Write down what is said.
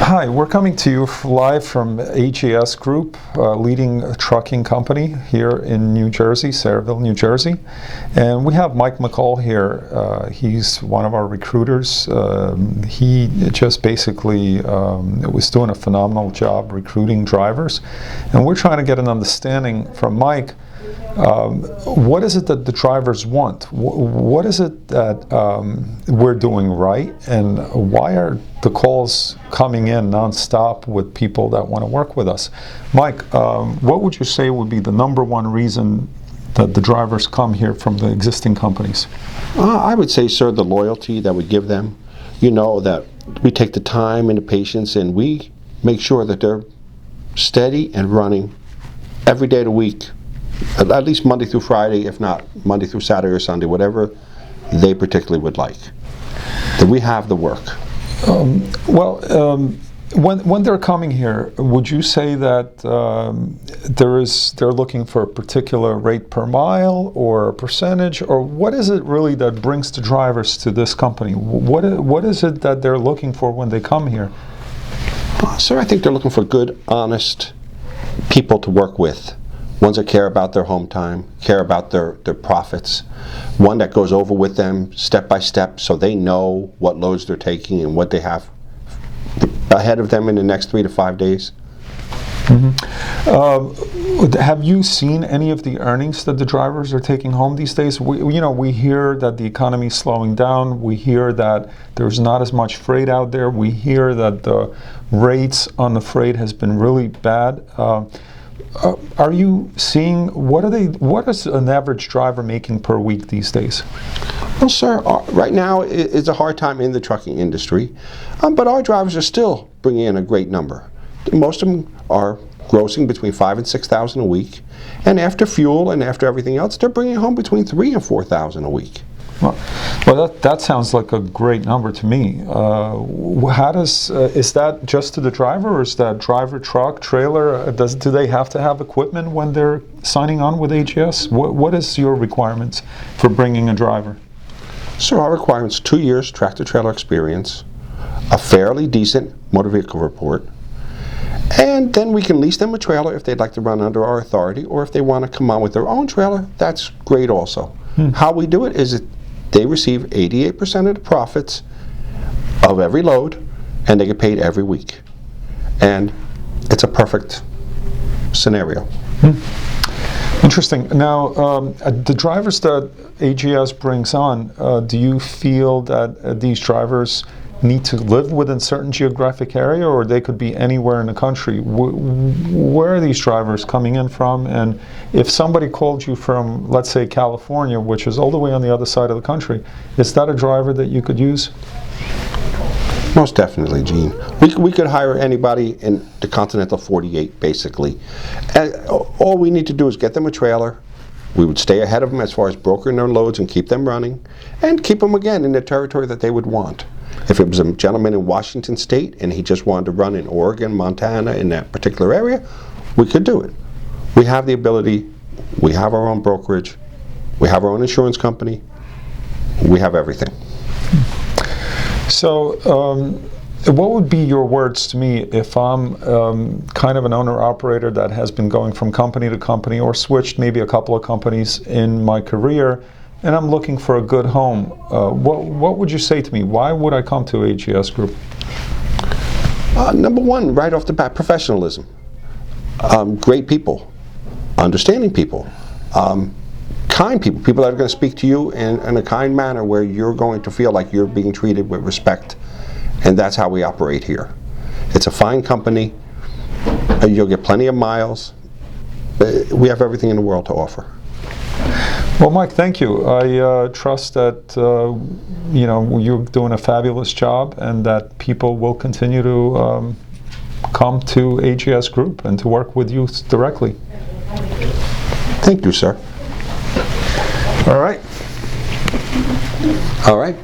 Hi, we're coming to you live from AGS Group, leading trucking company here in New Jersey, Sayreville, New Jersey. And we have Mike McCall here. He's one of our recruiters. He just basically was doing a phenomenal job recruiting drivers. And we're trying to get an understanding from Mike. What is it that the drivers want? What is it that we're doing right, and why are the calls coming in nonstop with people that want to work with us? Mike, what would you say would be the number one reason that the drivers come here from the existing companies? I would say, sir, the loyalty that we give them. You know, that we take the time and the patience, and we make sure that they're steady and running every day of the week. At least Monday through Friday, if not Monday through Saturday or Sunday, whatever they particularly would like. That we have the work. When they're coming here, would you say that they're looking for a particular rate per mile or a percentage, or what is it really that brings the drivers to this company? What is it that they're looking for when they come here? Sir, I think they're looking for good, honest people to work with. Ones that care about their home time, care about their profits. One that goes over with them step by step so they know what loads they're taking and what they have ahead of them in the next 3 to 5 days. Mm-hmm. Have you seen any of the earnings that the drivers are taking home these days? We hear that the economy is slowing down. We hear that there's not as much freight out there. We hear that the rates on the freight has been really bad. Are you seeing, what is an average driver making per week these days? Well, sir, right now it's a hard time in the trucking industry, but our drivers are still bringing in a great number. Most of them are grossing between $5,000 and $6,000 a week, and after fuel and after everything else, they're bringing home between $3,000 and $4,000 a week. Well, that sounds like a great number to me. Is that just to the driver, or is that driver, truck, trailer? Do they have to have equipment when they're signing on with AGS? What is your requirements for bringing a driver? So our requirements: 2 years tractor trailer experience, a fairly decent motor vehicle report, and then we can lease them a trailer if they'd like to run under our authority, or if they want to come on with their own trailer, that's great also. How we do it is they receive 88% of the profits of every load, and they get paid every week. And it's a perfect scenario. Interesting. Now, the drivers that AGS brings on, do you feel that these drivers need to live within a certain geographic area, or they could be anywhere in the country? Where are these drivers coming in from? And if somebody called you from, let's say, California, which is all the way on the other side of the country, is that a driver that you could use? Most definitely, Gene. We could hire anybody in the continental 48, basically. And all we need to do is get them a trailer. We would stay ahead of them as far as brokering their loads and keep them running, and keep them again in the territory that they would want. If it was a gentleman in Washington State and he just wanted to run in Oregon, Montana, in that particular area, we could do it. We have the ability. We have our own brokerage. We have our own insurance company. We have everything. So, what would be your words to me if I'm kind of an owner-operator that has been going from company to company, or switched maybe a couple of companies in my career, and I'm looking for a good home? What would you say to me? Why would I come to AGS Group? Number one, right off the bat, professionalism. Great people, understanding people, kind people, people that are going to speak to you in a kind manner where you're going to feel like you're being treated with respect. And that's how we operate here. It's a fine company. You'll get plenty of miles. We have everything in the world to offer. Well, Mike, thank you. I trust that you're doing a fabulous job, and that people will continue to come to AGS Group and to work with you directly. Thank you, sir. All right. All right.